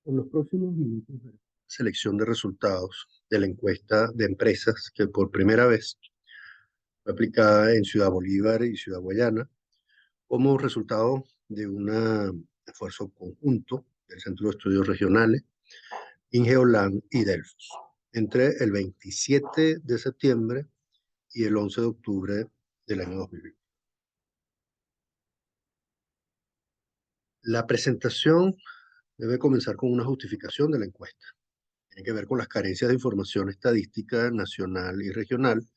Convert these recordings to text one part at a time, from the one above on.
En los próximos minutos, veremos selección de resultados de la encuesta de empresas que por primera vez fue aplicada en Ciudad Bolívar y Ciudad Guayana como resultado de un esfuerzo conjunto del Centro de Estudios Regionales, Ingeolan y Delfos, entre el 27 de septiembre y el 11 de octubre del año 2020. La presentación debe comenzar con una justificación de la encuesta. Tiene que ver con las carencias de información estadística nacional y regional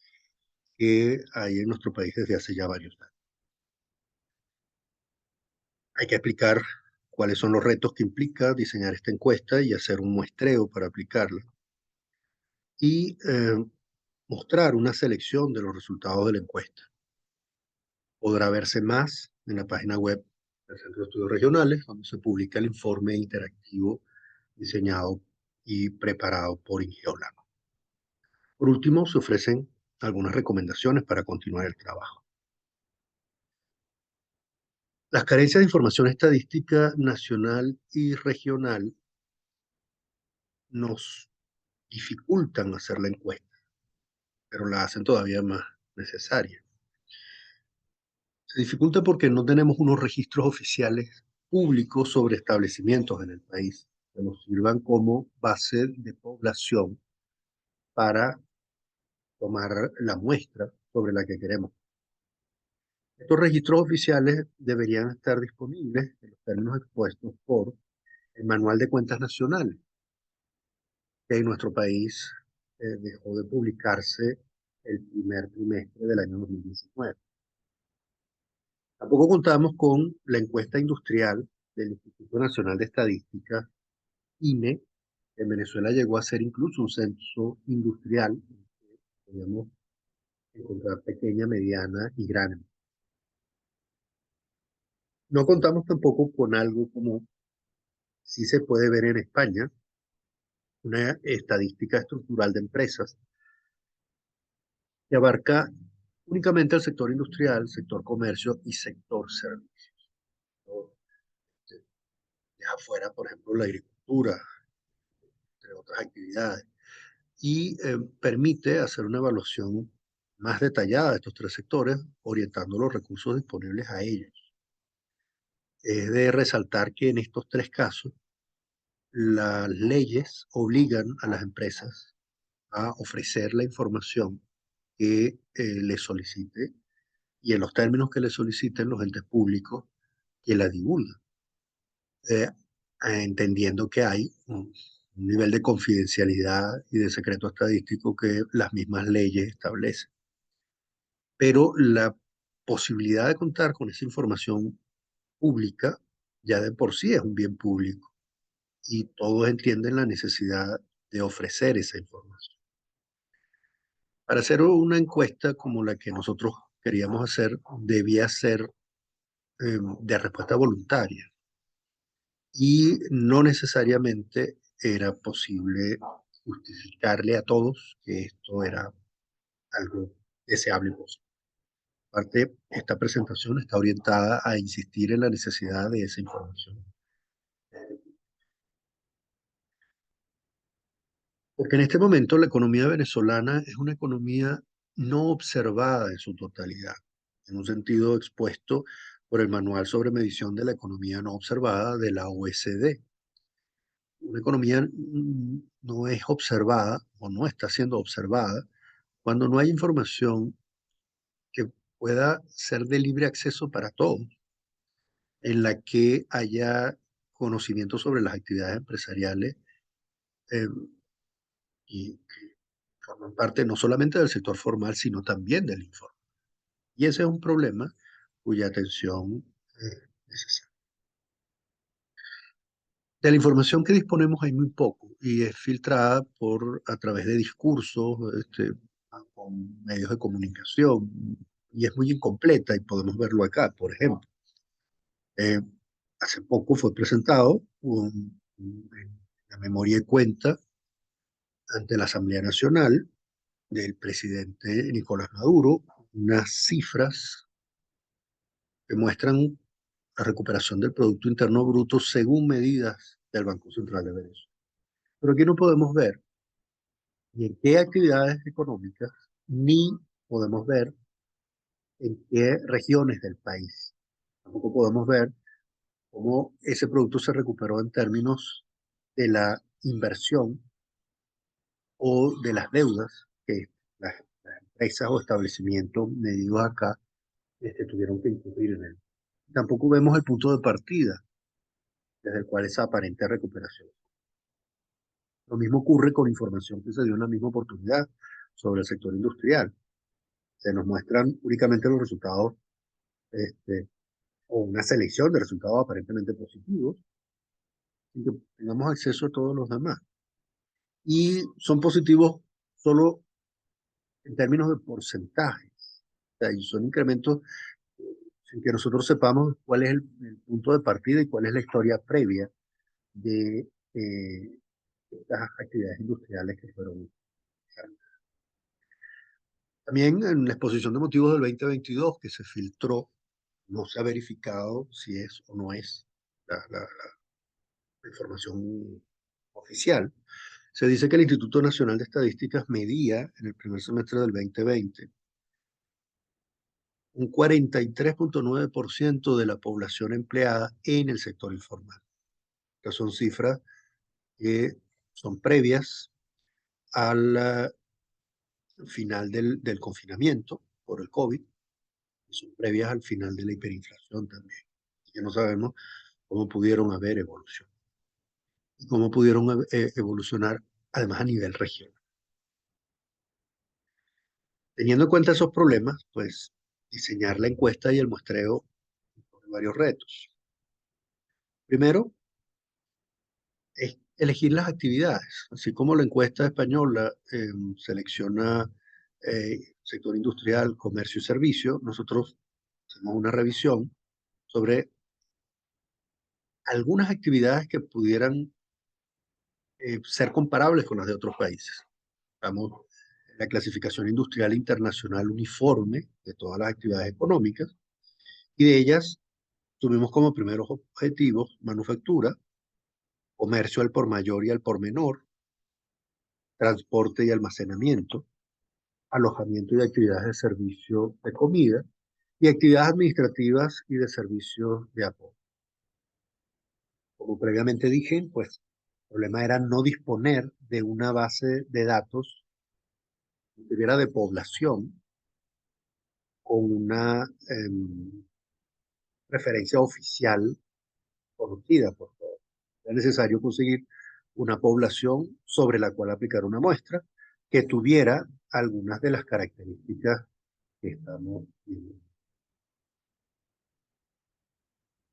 que hay en nuestro país desde hace ya varios años. Hay que explicar cuáles son los retos que implica diseñar esta encuesta y hacer un muestreo para aplicarla. Y mostrar una selección de los resultados de la encuesta. Podrá verse más en la página web del Centro de Estudios Regionales, donde se publica el informe interactivo diseñado y preparado por Ingeolan. Por último, se ofrecen algunas recomendaciones para continuar el trabajo. Las carencias de información estadística nacional y regional nos dificultan hacer la encuesta, pero la hacen todavía más necesaria. Se dificulta porque no tenemos unos registros oficiales públicos sobre establecimientos en el país que nos sirvan como base de población para tomar la muestra sobre la que queremos. Estos registros oficiales deberían estar disponibles en los términos expuestos por el Manual de Cuentas Nacionales, que en nuestro país dejó de publicarse el primer trimestre del año 2019. Tampoco contamos con la encuesta industrial del Instituto Nacional de Estadística, INE. En Venezuela llegó a ser incluso un censo industrial. Podemos encontrar pequeña, mediana y gran. No contamos tampoco con algo como sí se puede ver en España, una estadística estructural de empresas que abarca únicamente el sector industrial, sector comercio y sector servicios. Deja afuera, por ejemplo, la agricultura, entre otras actividades, y permite hacer una evaluación más detallada de estos tres sectores, orientando los recursos disponibles a ellos. Es de resaltar que en estos tres casos, las leyes obligan a las empresas a ofrecer la información que les solicite y en los términos que les soliciten los entes públicos que la divulgan, eh, entendiendo que hay un nivel de confidencialidad y de secreto estadístico que las mismas leyes establecen. Pero la posibilidad de contar con esa información pública ya de por sí es un bien público y todos entienden la necesidad de ofrecer esa información. Para hacer una encuesta como la que nosotros queríamos hacer, debía ser de respuesta voluntaria y no necesariamente era posible justificarle a todos que esto era algo deseable y posible. Aparte, esta presentación está orientada a insistir en la necesidad de esa información. Porque en este momento la economía venezolana es una economía no observada en su totalidad, en un sentido expuesto por el Manual sobre Medición de la Economía No Observada de la OECD. Una economía no es observada o no está siendo observada cuando no hay información que pueda ser de libre acceso para todos, en la que haya conocimiento sobre las actividades empresariales eh, y que forman parte no solamente del sector formal, sino también del informal. Y ese es un problema cuya atención es necesaria. De la información que disponemos hay muy poco y es filtrada a través de discursos, con medios de comunicación y es muy incompleta y podemos verlo acá, por ejemplo. Eh, Hace poco fue presentado en la memoria y cuenta ante la Asamblea Nacional del presidente Nicolás Maduro unas cifras que muestran la recuperación del Producto Interno Bruto según medidas del Banco Central de Venezuela. Pero aquí no podemos ver ni en qué actividades económicas, ni podemos ver en qué regiones del país. Tampoco podemos ver cómo ese producto se recuperó en términos de la inversión o de las deudas que las empresas o establecimientos medidos acá tuvieron que incurrir en él. Tampoco vemos el punto de partida desde el cual esa aparente recuperación. Lo mismo ocurre con información que se dio en la misma oportunidad sobre el sector industrial. Se nos muestran únicamente los resultados este, o una selección de resultados aparentemente positivos sin que tengamos acceso a todos los demás. Y son positivos solo en términos de porcentajes. O sea, y son incrementos sin que nosotros sepamos cuál es el punto de partida y cuál es la historia previa de estas actividades industriales que fueron. También en la exposición de motivos del 2022 que se filtró, no se ha verificado si es o no es la información oficial. Se dice que el Instituto Nacional de Estadísticas medía en el primer semestre del 2020 un 43,9% de la población empleada en el sector informal. Estas son cifras que son previas al final del confinamiento por el COVID, y son previas al final de la hiperinflación también. Ya no sabemos cómo pudieron haber evolución y cómo pudieron evolucionar además a nivel regional. Teniendo en cuenta esos problemas, pues diseñar la encuesta y el muestreo con varios retos. Primero, es elegir las actividades, así como la encuesta española selecciona sector industrial, comercio y servicio, nosotros hacemos una revisión sobre algunas actividades que pudieran ser comparables con las de otros países. Estamos en la clasificación industrial internacional uniforme de todas las actividades económicas y de ellas tuvimos como primeros objetivos manufactura, comercio al por mayor y al por menor, transporte y almacenamiento, alojamiento y actividades de servicio de comida y actividades administrativas y de servicios de apoyo. Como previamente dije, pues el problema era no disponer de una base de datos que tuviera de población con una referencia oficial conocida por todos. Era necesario conseguir una población sobre la cual aplicar una muestra que tuviera algunas de las características que estamos viendo.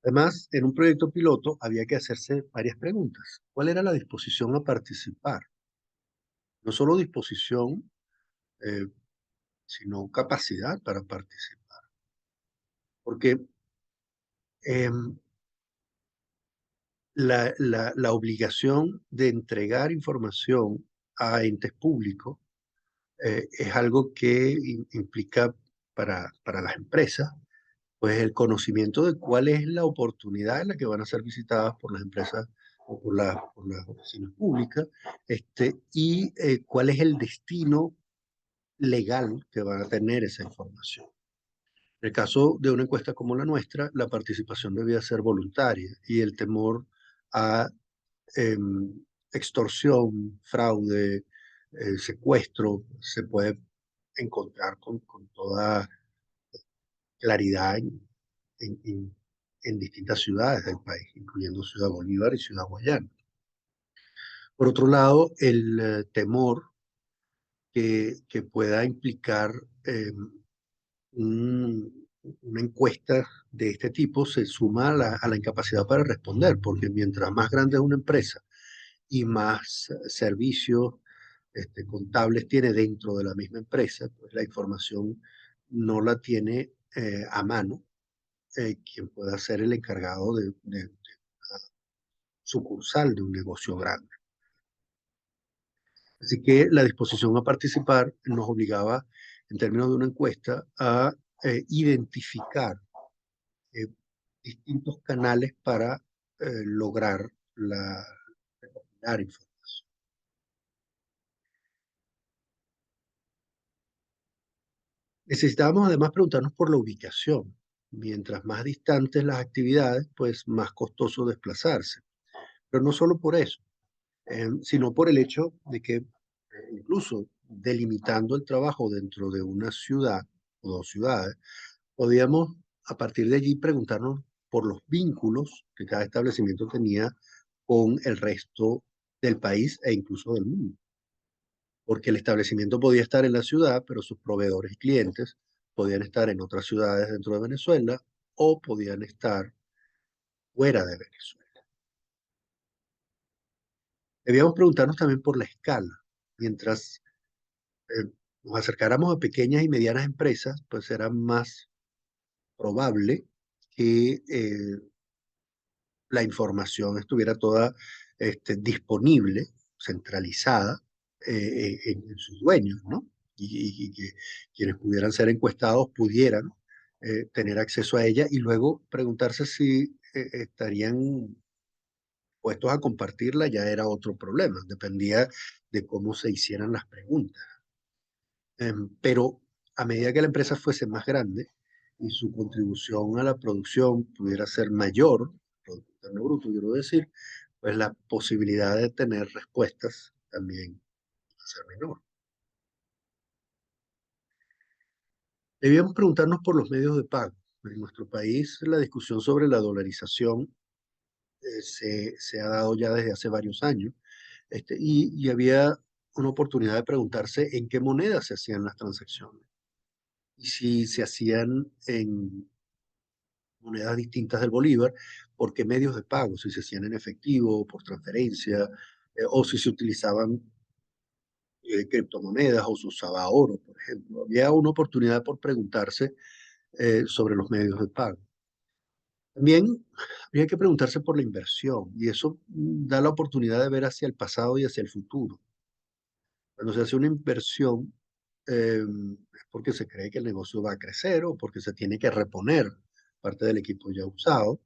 Además, en un proyecto piloto había que hacerse varias preguntas. ¿Cuál era la disposición a participar? No solo disposición, eh, sino capacidad para participar. Porque la obligación de entregar información a entes públicos es algo que implica para las empresas, pues el conocimiento de cuál es la oportunidad en la que van a ser visitadas por las empresas o por las oficinas públicas, y cuál es el destino legal que van a tener esa información. En el caso de una encuesta como la nuestra, la participación debía ser voluntaria y el temor a extorsión, fraude, secuestro, se puede encontrar con toda claridad en distintas ciudades del país, incluyendo Ciudad Bolívar y Ciudad Guayana. Por otro lado, el temor que pueda implicar una encuesta de este tipo se suma a la incapacidad para responder, porque mientras más grande es una empresa y más servicios contables tiene dentro de la misma empresa, pues la información no la tiene a mano quien pueda ser el encargado de una sucursal de un negocio grande. Así que la disposición a participar nos obligaba, en términos de una encuesta, a identificar eh, distintos canales para lograr la recopilar información. Necesitábamos además preguntarnos por la ubicación. Mientras más distantes las actividades, pues más costoso desplazarse. Pero no solo por eso, sino por el hecho de que incluso delimitando el trabajo dentro de una ciudad o dos ciudades, podíamos a partir de allí preguntarnos por los vínculos que cada establecimiento tenía con el resto del país e incluso del mundo. Porque el establecimiento podía estar en la ciudad, pero sus proveedores y clientes podían estar en otras ciudades dentro de Venezuela o podían estar fuera de Venezuela. Debíamos preguntarnos también por la escala. Mientras nos acercáramos a pequeñas y medianas empresas, pues era más probable que la información estuviera toda disponible, centralizada en sus dueños, ¿no? Y que quienes pudieran ser encuestados pudieran tener acceso a ella y luego preguntarse si estarían puestos a compartirla ya era otro problema, dependía de cómo se hicieran las preguntas. Pero a medida que la empresa fuese más grande y su contribución a la producción pudiera ser mayor, Producto Interno Bruto, quiero decir, pues la posibilidad de tener respuestas también va a ser menor. Debíamos preguntarnos por los medios de pago. En nuestro país, la discusión sobre la dolarización se ha dado ya desde hace varios años, y había una oportunidad de preguntarse en qué moneda se hacían las transacciones y si se hacían en monedas distintas del bolívar, por qué medios de pago, si se hacían en efectivo, por transferencia, o si se utilizaban criptomonedas o se usaba oro, por ejemplo. Había una oportunidad por preguntarse sobre los medios de pago. También habría que preguntarse por la inversión y eso da la oportunidad de ver hacia el pasado y hacia el futuro. Cuando se hace una inversión, es porque se cree que el negocio va a crecer o porque se tiene que reponer parte del equipo ya usado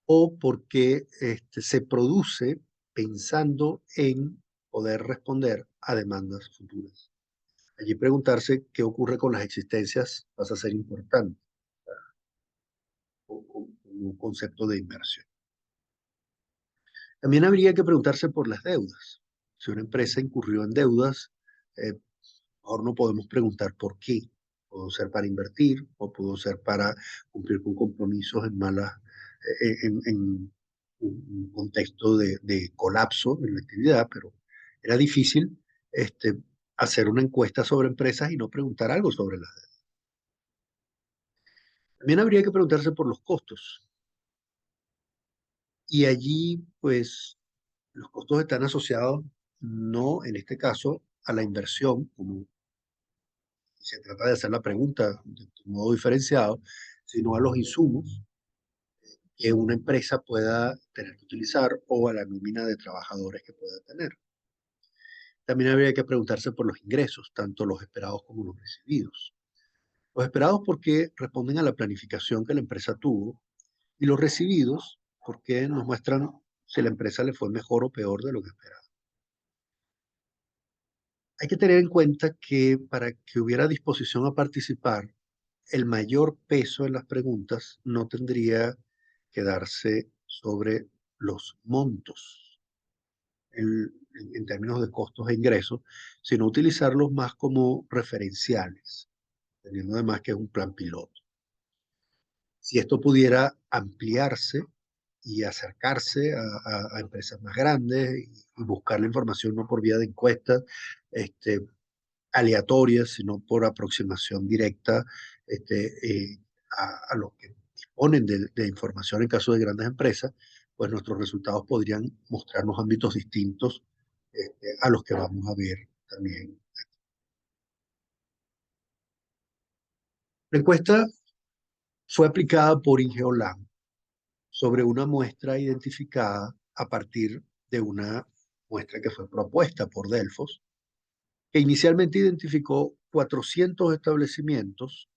o porque se produce pensando en poder responder a demandas futuras. Allí preguntarse qué ocurre con las existencias pasa a ser importante como un concepto de inversión. También habría que preguntarse por las deudas. Si una empresa incurrió en deudas, mejor no podemos preguntar por qué. Pudo ser para invertir o pudo ser para cumplir con compromisos en malas, en un contexto de colapso en la actividad, pero era difícil este, hacer una encuesta sobre empresas y no preguntar algo sobre las deudas. También habría que preguntarse por los costos. Y allí, pues, los costos están asociados no, en este caso, a la inversión, como se trata de hacer la pregunta de un modo diferenciado, sino a los insumos que una empresa pueda tener que utilizar o a la nómina de trabajadores que pueda tener. También habría que preguntarse por los ingresos, tanto los esperados como los recibidos. Los esperados porque responden a la planificación que la empresa tuvo y los recibidos porque nos muestran si la empresa le fue mejor o peor de lo que esperaba. Hay que tener en cuenta que para que hubiera disposición a participar, el mayor peso en las preguntas no tendría que darse sobre los montos en términos de costos e ingresos, sino utilizarlos más como referenciales, teniendo además que es un plan piloto. Si esto pudiera ampliarse y acercarse a empresas más grandes y buscar la información no por vía de encuestas, este, aleatorias, sino por aproximación directa a los que disponen de información en caso de grandes empresas, pues nuestros resultados podrían mostrarnos ámbitos distintos a los que vamos a ver también. La encuesta fue aplicada por Ingeolam sobre una muestra identificada a partir de una muestra que fue propuesta por Delfos, que inicialmente identificó 400 establecimientos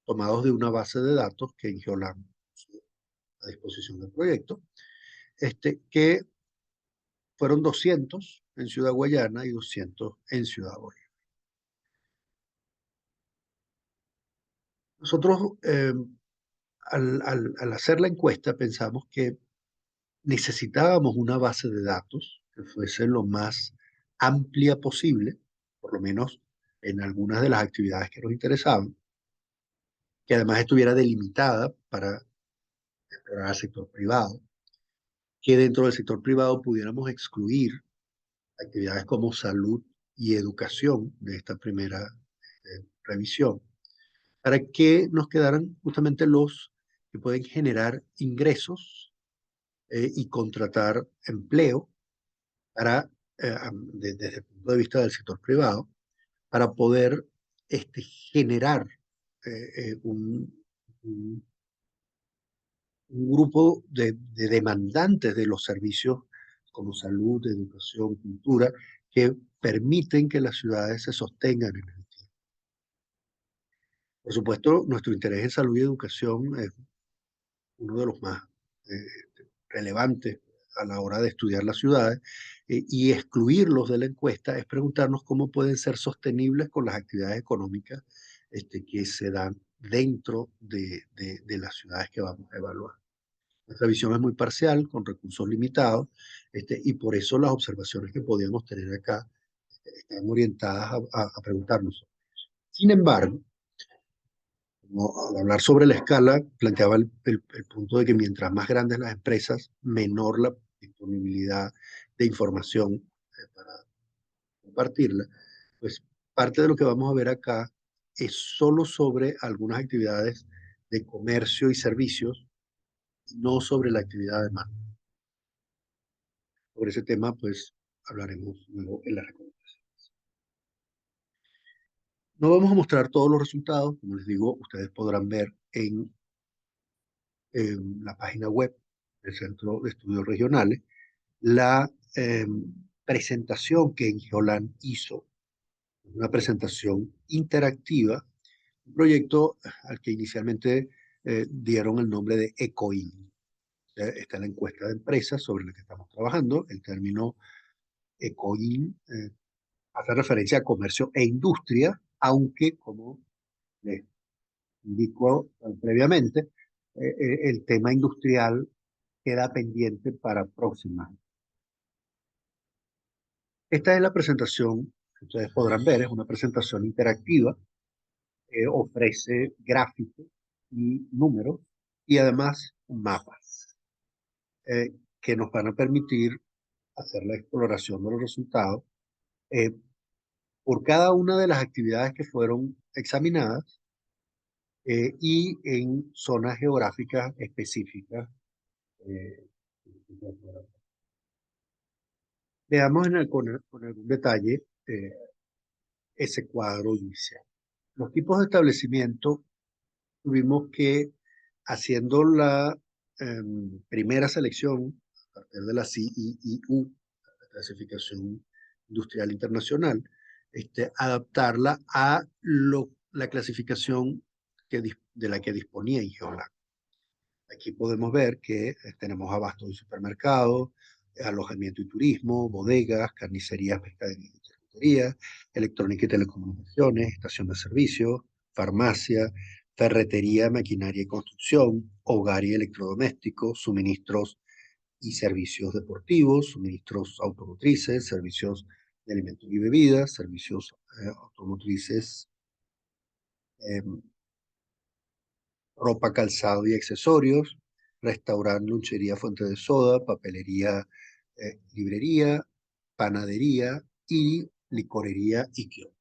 tomados de una base de datos que Ingeolam puso a disposición del proyecto, que fueron 200 en Ciudad Guayana y 200 en Ciudad Bolívar. Nosotros, al hacer la encuesta, pensamos que necesitábamos una base de datos que fuese lo más amplia posible, por lo menos en algunas de las actividades que nos interesaban, que además estuviera delimitada para explorar al sector privado, que dentro del sector privado pudiéramos excluir actividades como salud y educación de esta primera revisión, para que nos quedaran justamente los que pueden generar ingresos y contratar empleo para, desde el punto de vista del sector privado, para poder generar un, un grupo de demandantes de los servicios como salud, educación, cultura, que permiten que las ciudades se sostengan en el tiempo. Por supuesto, nuestro interés en salud y educación es uno de los más relevantes a la hora de estudiar las ciudades, y excluirlos de la encuesta es preguntarnos cómo pueden ser sostenibles con las actividades económicas que se dan dentro de las ciudades que vamos a evaluar. Nuestra visión es muy parcial, con recursos limitados, y por eso las observaciones que podíamos tener acá están orientadas a preguntarnos. Sin embargo, al hablar sobre la escala, planteaba el punto de que mientras más grandes las empresas, menor la disponibilidad de información para compartirla. Pues parte de lo que vamos a ver acá es solo sobre algunas actividades de comercio y servicios, no sobre la actividad de mano. Sobre ese tema, pues hablaremos luego en la recomendación. No vamos a mostrar todos los resultados, como les digo, ustedes podrán ver en la página web del Centro de Estudios Regionales la eh, presentación que Ingeolan hizo, una presentación interactiva, un proyecto al que inicialmente dieron el nombre de ECOIN. Está en la encuesta de empresas sobre la que estamos trabajando. El término ECOIN hace referencia a comercio e industria, aunque, como les indico previamente, el tema industrial queda pendiente para próximas. Esta es la presentación que ustedes podrán ver, es una presentación interactiva, ofrece gráficos y números y además mapas que nos van a permitir hacer la exploración de los resultados eh, por cada una de las actividades que fueron examinadas y en zonas geográficas específicas. eh, Veamos con algún detalle ese cuadro inicial. Los tipos de establecimiento tuvimos que, haciendo la primera selección a partir de la CIIU, la clasificación industrial internacional, adaptarla a la clasificación de la que disponía Ingeolab. Aquí podemos ver que tenemos abasto de supermercados, alojamiento y turismo, bodegas, carnicerías, pescadería y charcutería, electrónica y telecomunicaciones, estación de servicio, farmacia, ferretería, maquinaria y construcción, hogar y electrodomésticos, suministros y servicios deportivos, suministros automotrices, servicios de alimentos y bebidas, servicios automotrices, eh, ropa, calzado y accesorios, restaurante, lunchería, fuente de soda, papelería, librería, panadería y licorería y kiosco.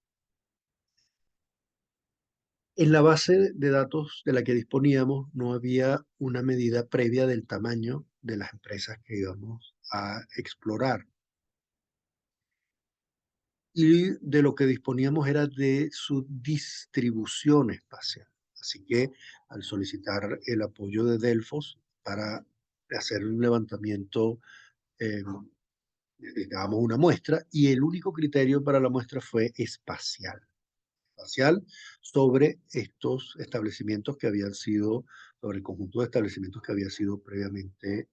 En la base de datos de la que disponíamos no había una medida previa del tamaño de las empresas que íbamos a explorar. Y de lo que disponíamos era de su distribución espacial. Así que al solicitar el apoyo de Delfos para hacer un levantamiento, eh, necesitábamos una muestra y el único criterio para la muestra fue espacial. Espacial sobre estos establecimientos que habían sido, sobre el conjunto de establecimientos que había sido previamente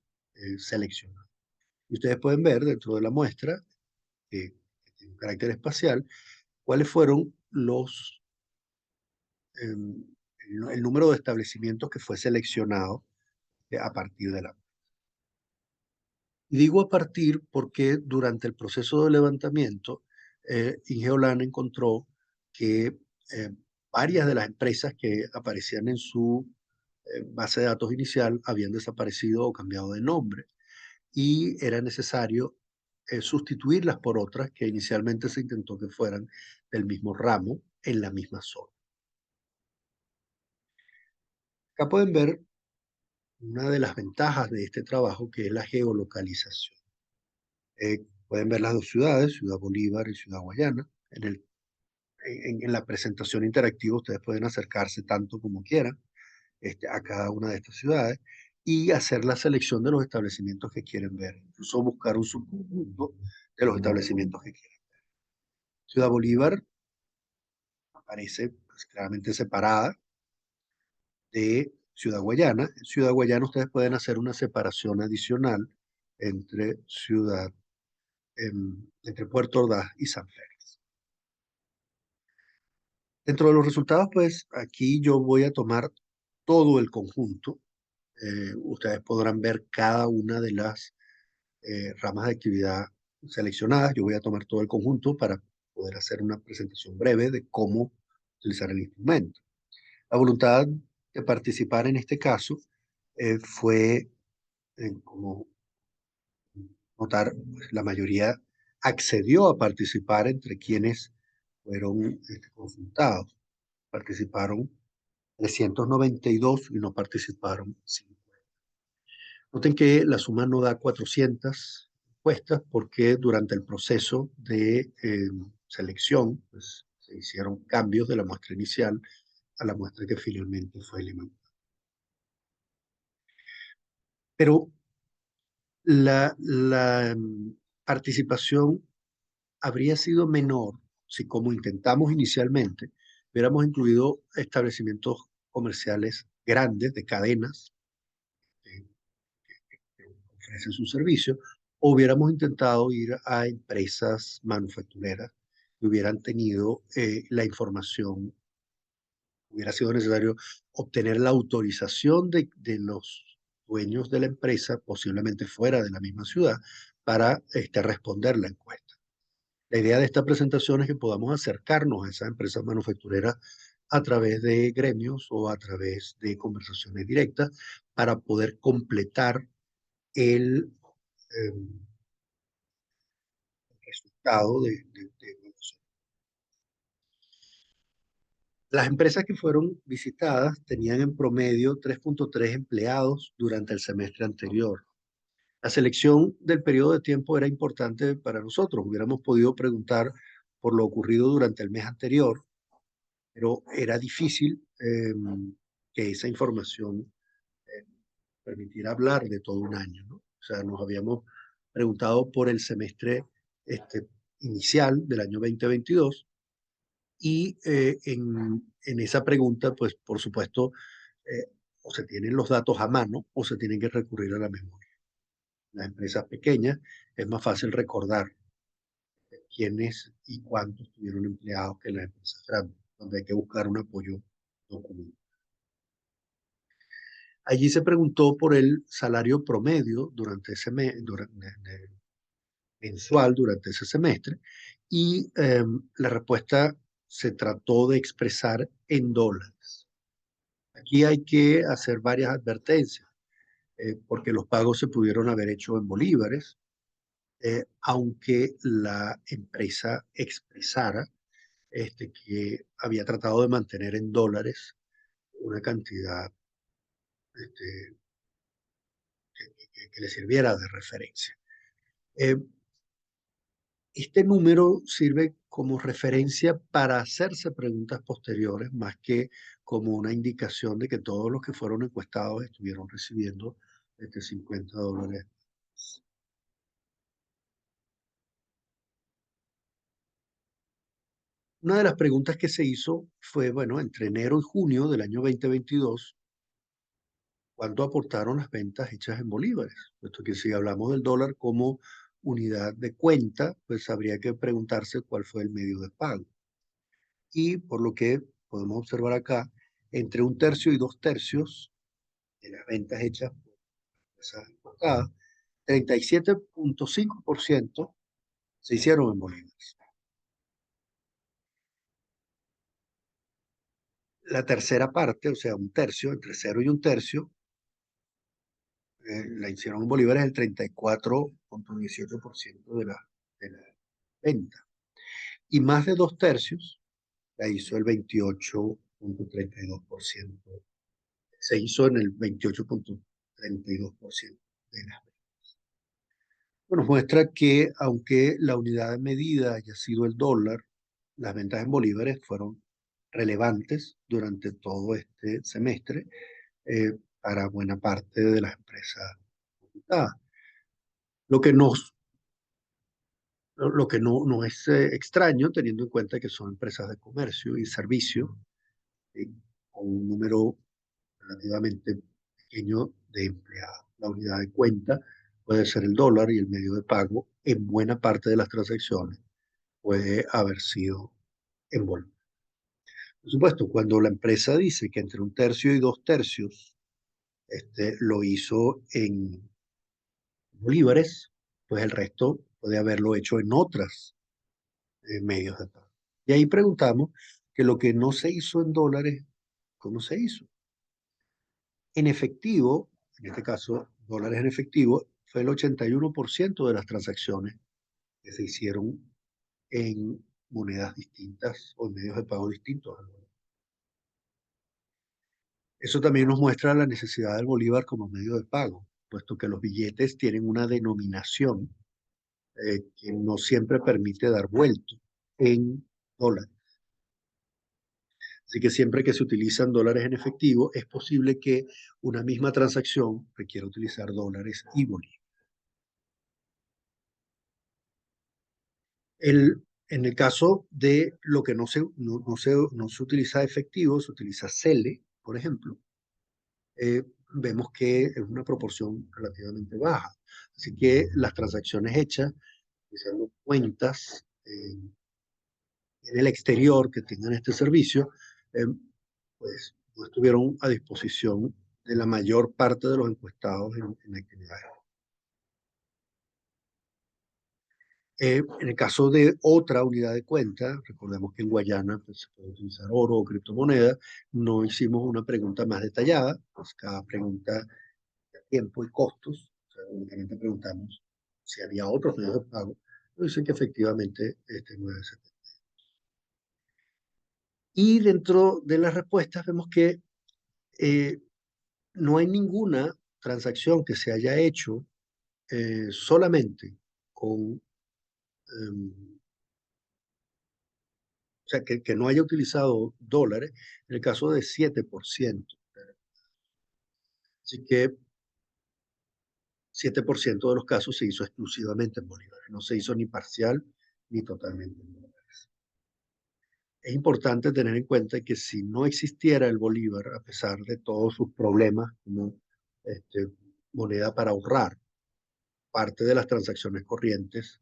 seleccionado. Y ustedes pueden ver dentro de la muestra, que tiene un carácter espacial, cuáles fueron em, el número de establecimientos que fue seleccionado a partir de la. Y digo a partir porque durante el proceso de levantamiento, Ingeolan encontró que eh, varias de las empresas que aparecían en su base de datos inicial habían desaparecido o cambiado de nombre y era necesario sustituirlas por otras que inicialmente se intentó que fueran del mismo ramo en la misma zona. Acá pueden ver una de las ventajas de este trabajo, que es la geolocalización. Pueden ver las dos ciudades, Ciudad Bolívar y Ciudad Guayana. En la presentación interactiva ustedes pueden acercarse tanto como quieran a cada una de estas ciudades y hacer la selección de los establecimientos que quieren ver, incluso buscar un subconjunto de los establecimientos que quieren. Ciudad Bolívar aparece pues, claramente separada de Ciudad Guayana. En Ciudad Guayana ustedes pueden hacer una separación adicional entre entre Puerto Ordaz y San Félix. Dentro de los resultados, pues aquí yo voy a tomar todo el conjunto. Ustedes podrán ver cada una de las ramas de actividad seleccionadas. Yo voy a tomar todo el conjunto para poder hacer una presentación breve de cómo utilizar el instrumento. La voluntad de participar en este caso fue, como notar, pues, la mayoría accedió a participar entre quienes fueron consultados. Participaron 392 y no participaron 50. Noten que la suma no da 400 encuestas porque durante el proceso de selección pues, se hicieron cambios de la muestra inicial a la muestra que finalmente fue eliminada. Pero la participación habría sido menor si, como intentamos inicialmente, hubiéramos incluido establecimientos comerciales grandes de cadenas que ofrecen su servicio, o hubiéramos intentado ir a empresas manufactureras que hubieran tenido la información. Hubiera sido necesario obtener la autorización de los dueños de la empresa, posiblemente fuera de la misma ciudad, para responder la encuesta. La idea de esta presentación es que podamos acercarnos a esas empresas manufactureras a través de gremios o a través de conversaciones directas para poder completar el eh, resultado de evaluación. Las empresas que fueron visitadas tenían en promedio 3.3 empleados durante el semestre anterior. La selección del periodo de tiempo era importante para nosotros. Hubiéramos podido preguntar por lo ocurrido durante el mes anterior, pero era difícil que esa información eh, permitiera hablar de todo un año, ¿no? O sea, nos habíamos preguntado por el semestre inicial del año 2022 y en esa pregunta, pues por supuesto, o se tienen los datos a mano o se tienen que recurrir a la memoria. En las empresas pequeñas es más fácil recordar quiénes y cuántos tuvieron empleados que en las empresas grandes, donde hay que buscar un apoyo documental. Allí se preguntó por el salario promedio durante mensual durante ese semestre y la respuesta se trató de expresar en dólares. Aquí hay que hacer varias advertencias, porque los pagos se pudieron haber hecho en bolívares, aunque la empresa expresara que había tratado de mantener en dólares una cantidad este, que le sirviera de referencia. Eh, este número sirve como referencia para hacerse preguntas posteriores, más que como una indicación de que todos los que fueron encuestados estuvieron recibiendo $50. Una de las preguntas que se hizo fue, bueno, entre enero y junio del año 2022, cuánto aportaron las ventas hechas en bolívares. Puesto que si hablamos del dólar como unidad de cuenta, pues habría que preguntarse cuál fue el medio de pago. Y por lo que podemos observar acá, entre un tercio y dos tercios de las ventas hechas por empresas importadas, 37,5% se hicieron en bolívares. La tercera parte, o sea, un tercio, entre cero y un tercio, la hicieron en bolívares el 34,18% de la venta. Y más de dos tercios la hizo el 28,32%. Se hizo en el 28,32% de las ventas. Bueno, muestra que aunque la unidad de medida haya sido el dólar, las ventas en bolívares fueron relevantes durante todo este semestre para buena parte de las empresas consultadas. Lo que nos Lo que no es extraño, teniendo en cuenta que son empresas de comercio y servicio, eh, con un número relativamente pequeño de empleados. La unidad de cuenta puede ser el dólar y el medio de pago en buena parte de las transacciones puede haber sido en bolsa. Por supuesto, cuando la empresa dice que entre un tercio y dos tercios lo hizo en bolívares, pues el resto puede haberlo hecho en otras medios de pago. Y ahí preguntamos que lo que no se hizo en dólares, ¿cómo se hizo? En efectivo, en este caso, dólares en efectivo, fue el 81% de las transacciones que se hicieron en monedas distintas o en medios de pago distintos. Eso también nos muestra la necesidad del bolívar como medio de pago, puesto que los billetes tienen una denominación que no siempre permite dar vuelto en dólares. Así que siempre que se utilizan dólares en efectivo, es posible que una misma transacción requiera utilizar dólares y bolívares. En el caso de lo que no se utiliza efectivo, se utiliza CELE, por ejemplo, vemos que es una proporción relativamente baja. Así que las transacciones hechas, utilizando cuentas en el exterior que tengan este servicio, eh, pues no estuvieron a disposición de la mayor parte de los encuestados en actividades. En el caso de otra unidad de cuenta, recordemos que en Guayana pues, se puede utilizar oro o criptomonedas, no hicimos una pregunta más detallada, pues cada pregunta de tiempo y costos, o sea, únicamente preguntamos si había otros medios de pago, nos dicen que efectivamente no es ese. Y dentro de las respuestas vemos que eh, no hay ninguna transacción que se haya hecho solamente con, o sea, que no haya utilizado dólares, en el caso de 7%. Así que 7% de los casos se hizo exclusivamente en bolívares, no se hizo ni parcial ni totalmente en dólares. Es importante tener en cuenta que si no existiera el bolívar, a pesar de todos sus problemas como moneda para ahorrar, parte de las transacciones corrientes,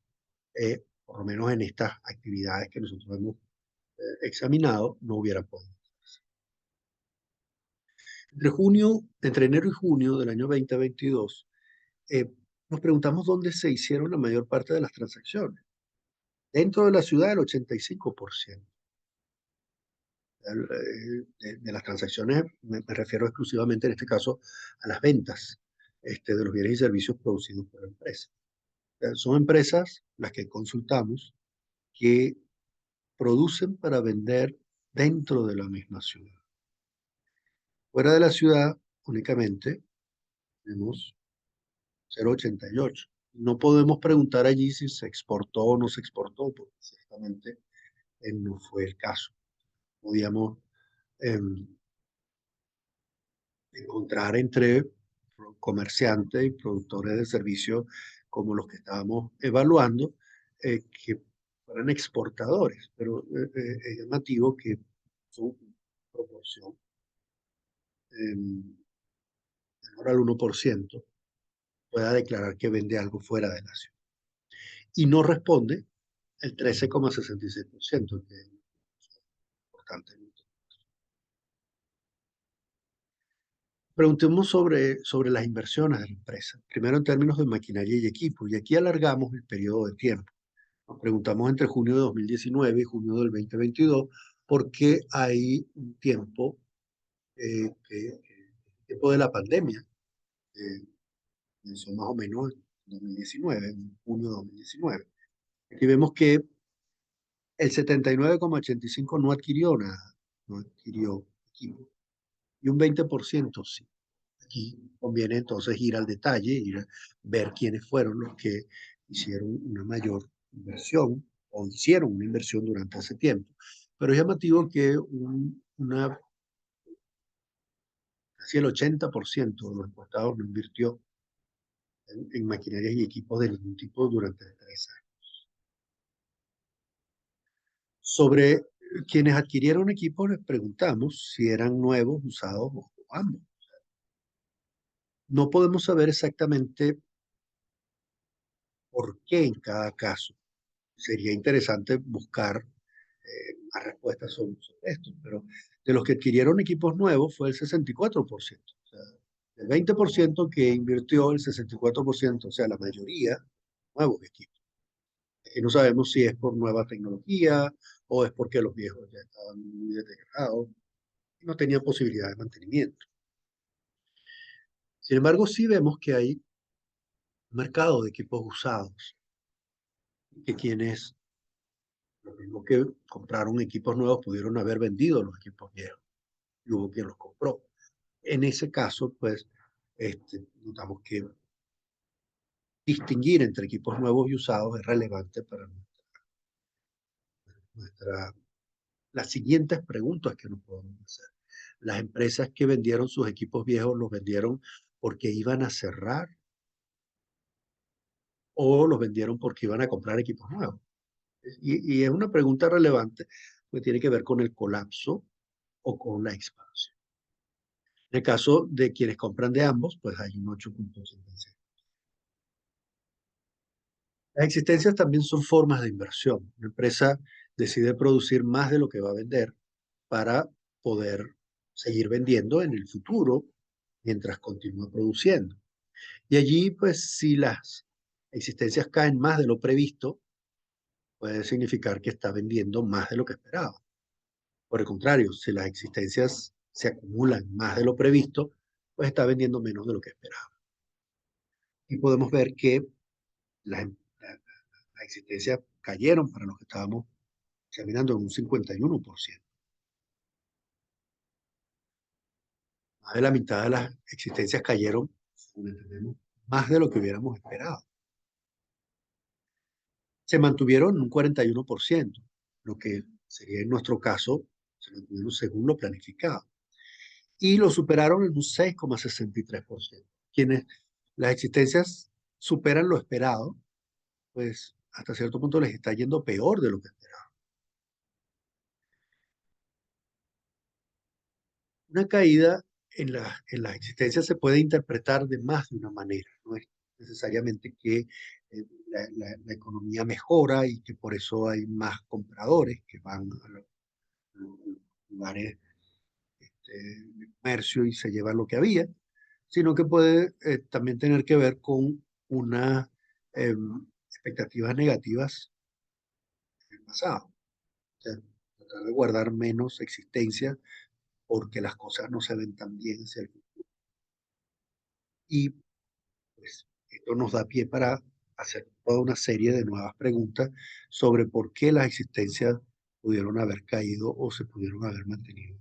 por lo menos en estas actividades que nosotros hemos examinado, no hubiera podido. Entre enero y junio del año 2022, nos preguntamos dónde se hicieron la mayor parte de las transacciones. Dentro de la ciudad, el 85%. De las transacciones, me refiero exclusivamente en este caso a las ventas de los bienes y servicios producidos por empresas. Son empresas las que consultamos que producen para vender dentro de la misma ciudad. Fuera de la ciudad, únicamente tenemos 0,88. No podemos preguntar allí si se exportó o no se exportó, porque ciertamente no fue el caso. Podíamos eh, encontrar entre comerciantes y productores de servicios como los que estábamos evaluando, que fueran exportadores, pero es llamativo que su proporción ahora al 1%, pueda declarar que vende algo fuera de la ciudad. Y no responde el 13,66%, que es importante. Preguntemos sobre las inversiones de la empresa, primero en términos de maquinaria y equipo, y aquí alargamos el periodo de tiempo. Nos preguntamos entre junio de 2019 y junio del 2022, porque hay un tiempo, tiempo de la pandemia, son más o menos en 2019, en junio de 2019. Aquí vemos que el 79,85 no adquirió nada, no adquirió equipo, y un 20% sí. Aquí conviene entonces ir al detalle, ir a ver quiénes fueron los que hicieron una mayor inversión o hicieron una inversión durante ese tiempo. Pero es llamativo que casi el 80% de los encuestados no invirtió en maquinarias y equipos de ningún tipo durante 3 años. Sobre quienes adquirieron equipos, les preguntamos si eran nuevos, usados o ambos. No podemos saber exactamente por qué en cada caso. Sería interesante buscar más respuestas sobre esto, pero de los que adquirieron equipos nuevos fue el 64%. O sea, el 20% que invirtió, el 64%, o sea, la mayoría, nuevos equipos. Y no sabemos si es por nueva tecnología o es porque los viejos ya estaban muy deteriorados y no tenían posibilidad de mantenimiento. Sin embargo, sí vemos que hay un mercado de equipos usados, que quienes, los mismos que compraron equipos nuevos, pudieron haber vendido los equipos viejos y hubo quien los compró. En ese caso, pues, notamos que distinguir entre equipos nuevos y usados es relevante para nuestra, las siguientes preguntas que nos podemos hacer. Las empresas que vendieron sus equipos viejos los vendieron porque iban a cerrar o los vendieron porque iban a comprar equipos nuevos. Y es una pregunta relevante que tiene que ver con el colapso o con la expansión. En el caso de quienes compran de ambos, pues hay un 8,86. Las existencias también son formas de inversión. Una empresa decide producir más de lo que va a vender para poder seguir vendiendo en el futuro mientras continúa produciendo. Y allí, pues, si las existencias caen más de lo previsto, puede significar que está vendiendo más de lo que esperaba. Por el contrario, si las existencias se acumulan más de lo previsto, pues está vendiendo menos de lo que esperaba. Y podemos ver que las existencias cayeron para los que estábamos examinando en un 51%. Más de la mitad de las existencias cayeron, según entendemos, más de lo que hubiéramos esperado. Se mantuvieron en un 41%, lo que sería en nuestro caso, se mantuvieron según lo planificado. Y lo superaron en un 6,63%. Quienes las existencias superan lo esperado, pues hasta cierto punto les está yendo peor de lo que esperaban. Una caída en las existencias se puede interpretar de más de una manera. No es necesariamente que la economía mejora y que por eso hay más compradores que van a los lugares de comercio y se llevan lo que había, sino que puede también tener que ver con unas expectativas negativas del pasado. O sea, tratar de guardar menos existencia porque las cosas no se ven tan bien hacia el futuro. Y pues esto nos da pie para hacer toda una serie de nuevas preguntas sobre por qué las existencias pudieron haber caído o se pudieron haber mantenido.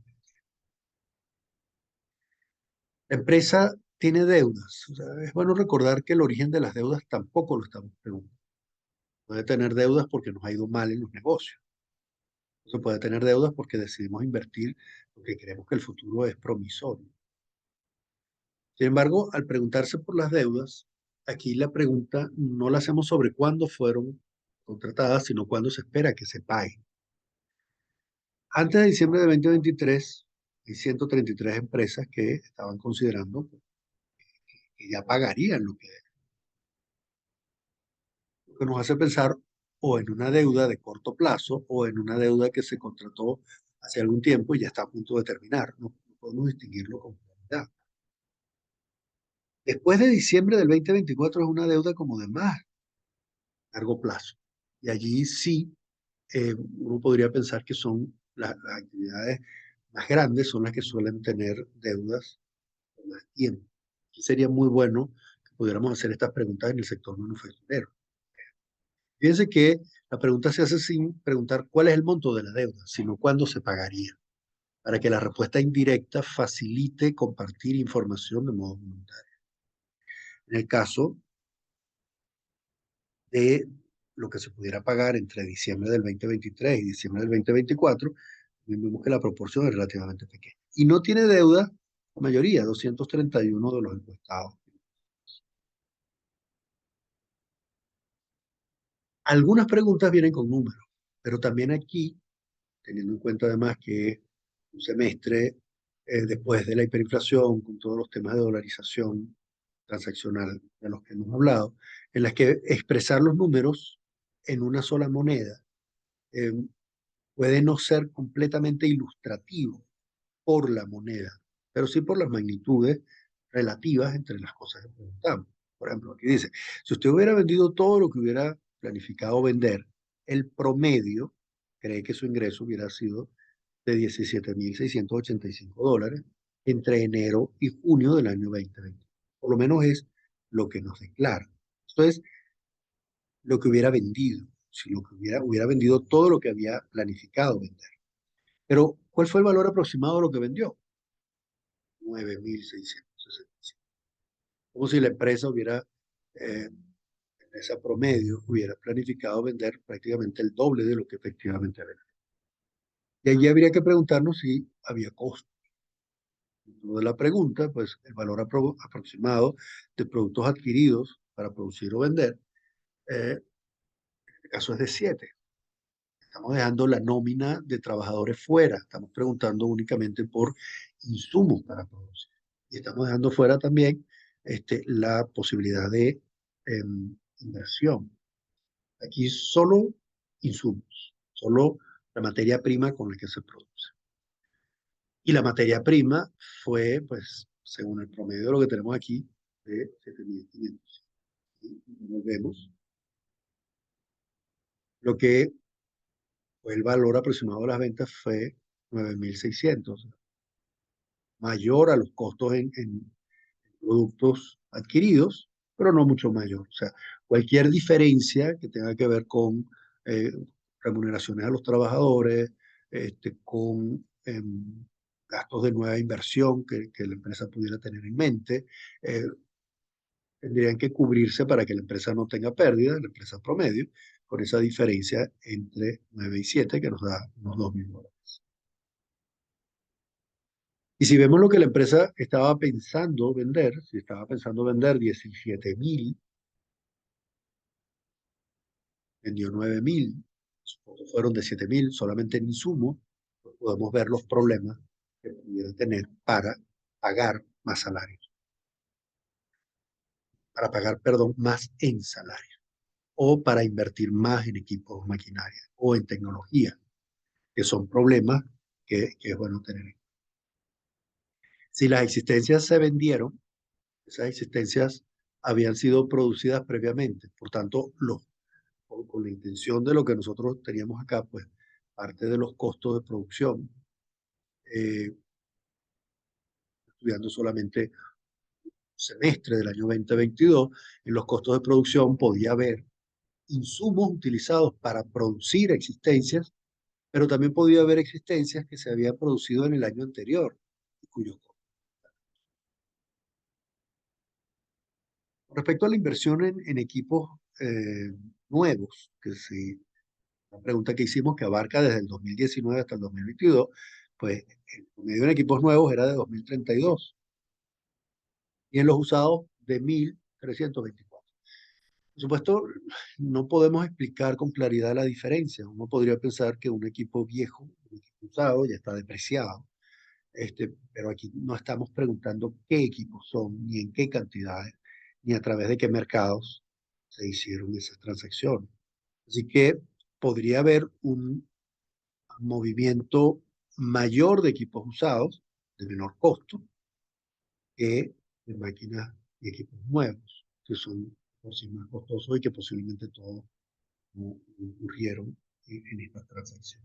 La empresa tiene deudas. O sea, es bueno recordar que el origen de las deudas tampoco lo estamos preguntando. Puede tener deudas porque nos ha ido mal en los negocios. Se puede tener deudas porque decidimos invertir porque creemos que el futuro es promisorio. Sin embargo, al preguntarse por las deudas, aquí la pregunta no la hacemos sobre cuándo fueron contratadas, sino cuándo se espera que se paguen. Antes de diciembre de 2023, hay 133 empresas que estaban considerando que ya pagarían lo que nos hace pensar o en una deuda de corto plazo o en una deuda que se contrató hace algún tiempo y ya está a punto de terminar. No podemos distinguirlo con claridad. Después de diciembre del 2024 es una deuda como de más largo plazo. Y allí sí, uno podría pensar que son las actividades más grandes, son las que suelen tener deudas por más tiempo. Y sería muy bueno que pudiéramos hacer estas preguntas en el sector manufacturero. Fíjense que la pregunta se hace sin preguntar cuál es el monto de la deuda, sino cuándo se pagaría, para que la respuesta indirecta facilite compartir información de modo voluntario. En el caso de lo que se pudiera pagar entre diciembre del 2023 y diciembre del 2024, vemos que la proporción es relativamente pequeña. Y no tiene deuda la mayoría, 231 de los encuestados. Algunas preguntas vienen con números, pero también aquí, teniendo en cuenta además que un semestre después de la hiperinflación, con todos los temas de dolarización transaccional de los que hemos hablado, en las que expresar los números en una sola moneda eh, puede no ser completamente ilustrativo por la moneda, pero sí por las magnitudes relativas entre las cosas que preguntamos. Por ejemplo, aquí dice, si usted hubiera vendido todo lo que hubiera planificado vender, el promedio cree que su ingreso hubiera sido de $17,685 entre enero y junio del año 2020. Por lo menos es lo que nos declara. Esto es lo que hubiera vendido, si lo que hubiera vendido todo lo que había planificado vender. Pero, ¿cuál fue el valor aproximado de lo que vendió? 9,665. Como si la empresa empresa promedio, hubiera planificado vender prácticamente el doble de lo que efectivamente vendió. Y allí habría que preguntarnos si había costo. Dentro de la pregunta, pues el valor aproximado de productos adquiridos para producir o vender, en este caso es de 7. Estamos dejando la nómina de trabajadores fuera, estamos preguntando únicamente por insumos para producir. Y estamos dejando fuera también la posibilidad de inversión. Aquí solo insumos, solo la materia prima con la que se produce. Y la materia prima fue, pues, según el promedio de lo que tenemos aquí, de 7,500. Y volvemos. Lo que fue el valor aproximado de las ventas fue 9,600, mayor a los costos en productos adquiridos, pero no mucho mayor. O sea, cualquier diferencia que tenga que ver con eh, remuneraciones a los trabajadores, con gastos de nueva inversión que la empresa pudiera tener en mente, eh, tendrían que cubrirse para que la empresa no tenga pérdida, la empresa promedio, con esa diferencia entre 9 y 7 que nos da unos $2,000. Y si vemos lo que la empresa estaba pensando vender, si estaba pensando vender 17,000, vendió 9,000, fueron de 7,000 solamente en insumo, pues podemos ver los problemas que pudiera tener para pagar más salarios, para pagar, perdón, más en salario, o para invertir más en equipos, maquinaria o en tecnología, que son problemas que es bueno tener. Si las existencias se vendieron, esas existencias habían sido producidas previamente, por tanto, con la intención de lo que nosotros teníamos acá, pues parte de los costos de producción, eh, estudiando solamente un semestre del año 2022, en los costos de producción podía haber insumos utilizados para producir existencias, pero también podía haber existencias que se habían producido en el año anterior, cuyos costos. Con respecto a la inversión en equipos nuevos, que sí, una pregunta que hicimos que abarca desde el 2019 hasta el 2022, pues el promedio en equipos nuevos era de 2,032 y en los usados de 1,324. Por supuesto, no podemos explicar con claridad la diferencia. Uno podría pensar que un equipo viejo, un equipo usado, ya está depreciado, pero aquí no estamos preguntando qué equipos son, ni en qué cantidades, ni a través de qué mercados se hicieron esas transacciones. Así que podría haber un movimiento mayor de equipos usados, de menor costo, que de máquinas y equipos nuevos, que son por sí más costosos y que posiblemente todos no ocurrieron en esta transacción.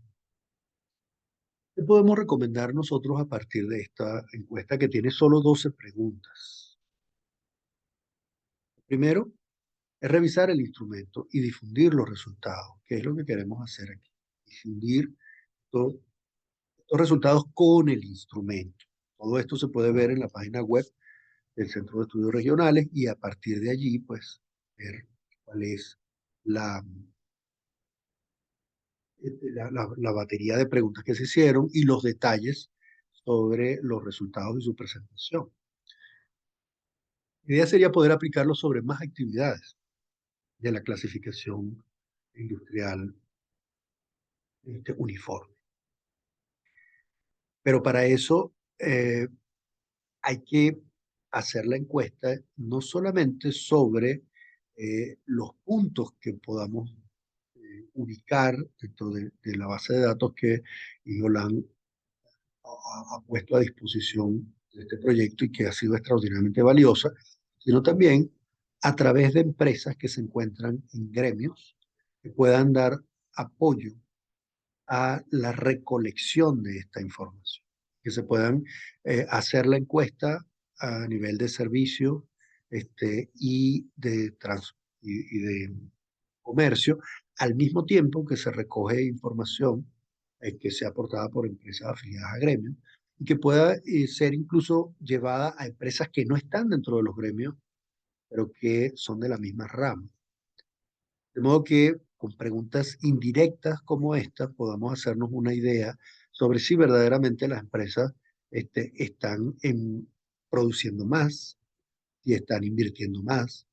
¿Qué podemos recomendar nosotros a partir de esta encuesta que tiene solo 12 preguntas? Primero, es revisar el instrumento y difundir los resultados, que es lo que queremos hacer aquí. Difundir todo, estos resultados con el instrumento. Todo esto se puede ver en la página web del Centro de Estudios Regionales y a partir de allí, pues, ver cuál es la, la batería de preguntas que se hicieron y los detalles sobre los resultados de su presentación. La idea sería poder aplicarlo sobre más actividades de la clasificación industrial uniforme. Pero para eso hay que hacer la encuesta no solamente sobre los puntos que podamos ubicar dentro de la base de datos que Iolan ha puesto a disposición de este proyecto y que ha sido extraordinariamente valiosa, sino también a través de empresas que se encuentran en gremios que puedan dar apoyo a la recolección de esta información, que se puedan hacer la encuesta a nivel de servicio y de comercio, al mismo tiempo que se recoge información que sea aportada por empresas afiliadas a gremios y que pueda ser incluso llevada a empresas que no están dentro de los gremios, pero que son de la misma rama. De modo que con preguntas indirectas como esta podamos hacernos una idea sobre si verdaderamente las empresas están produciendo más, si están invirtiendo más,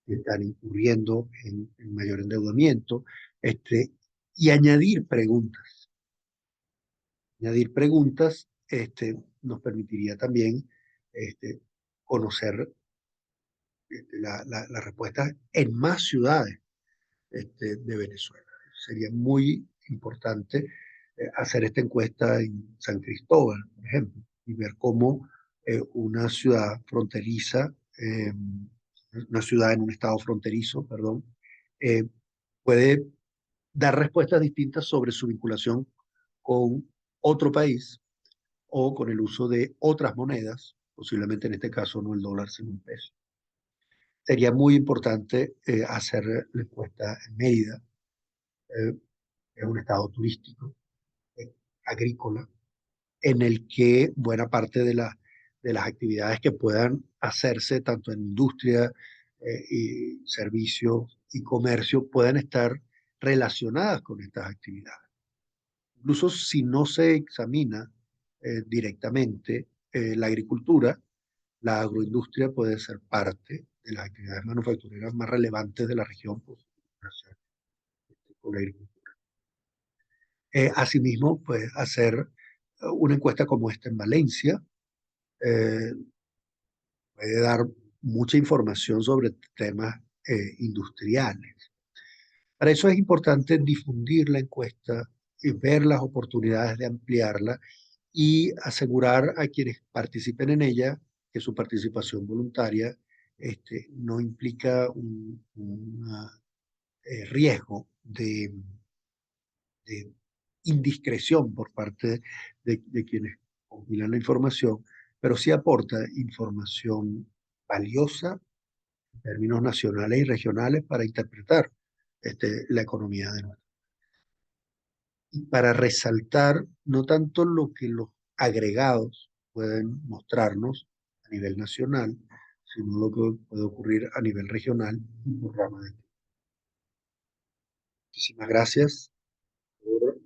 si están incurriendo en mayor endeudamiento, y añadir preguntas. Añadir preguntas nos permitiría también conocer la respuesta en más ciudades de Venezuela. Sería muy importante hacer esta encuesta en San Cristóbal, por ejemplo, y ver cómo una ciudad fronteriza, una ciudad en un estado fronterizo, perdón, eh, puede dar respuestas distintas sobre su vinculación con otro país o con el uso de otras monedas, posiblemente en este caso no el dólar, sino el peso. Sería muy importante hacer la encuesta en Mérida, eh, es un estado turístico, eh, agrícola, en el que buena parte de las actividades que puedan hacerse tanto en industria y servicios y comercio puedan estar relacionadas con estas actividades. Incluso si no se examina directamente la agricultura, la agroindustria puede ser parte de las actividades manufactureras más relevantes de la región por su vinculación con la agricultura. Asimismo, pues hacer una encuesta como esta en Valencia eh, puede dar mucha información sobre temas industriales. Para eso es importante difundir la encuesta y ver las oportunidades de ampliarla y asegurar a quienes participen en ella que su participación voluntaria no implica un riesgo de indiscreción por parte de quienes compilan la información, pero sí aporta información valiosa en términos nacionales y regionales para interpretar la economía de nuestro. Y para resaltar no tanto lo que los agregados pueden mostrarnos a nivel nacional, sino lo que puede ocurrir a nivel regional y por rama de. Muchísimas gracias por